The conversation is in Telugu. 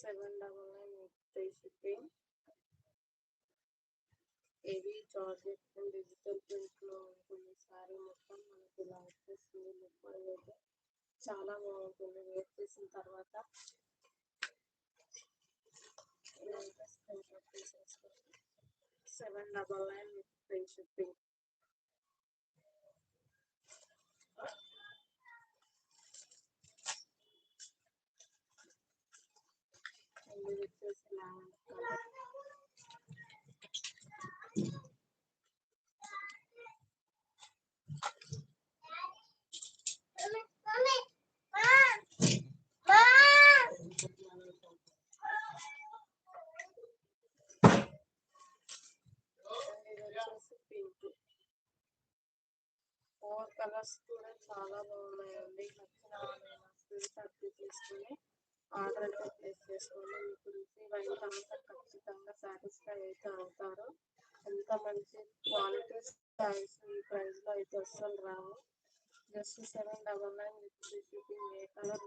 799 with free shipping. Heavy georgette and digital ప్రింట్లో ఉంటుంది. శారీ మొత్తం మనకి ఇలా వచ్చేస్తుంది. లుక్ అయితే చాలా బాగుంటుంది. వేర్ చేసిన తర్వాత ఇలాంటి స్క్రీన్ షాట్ తీసేసుకోండి. 799 with free shipping. ఇది వచ్చేసి లావెండర్ కలర్. ఇది వచ్చేసి పింక్. 4 కలర్స్ కూడా చాలా బాగున్నాయండి. నచ్చిన వాళ్ళు స్క్రీన్ షాట్ తీసుకొని ఆర్డర్ అయితే ప్లేస్ చేసుకోండి. మీకు రిసీవ్ అయిన తర్వాత ఖచ్చితంగా సాటిస్ఫై అయితే అవుతారు. ఎంత మంచి క్వాలిటీ శారీస్ ఈ ప్రైస్లో అయితే అస్సలు రావు. Just 799 with free shipping. ఏ కలర్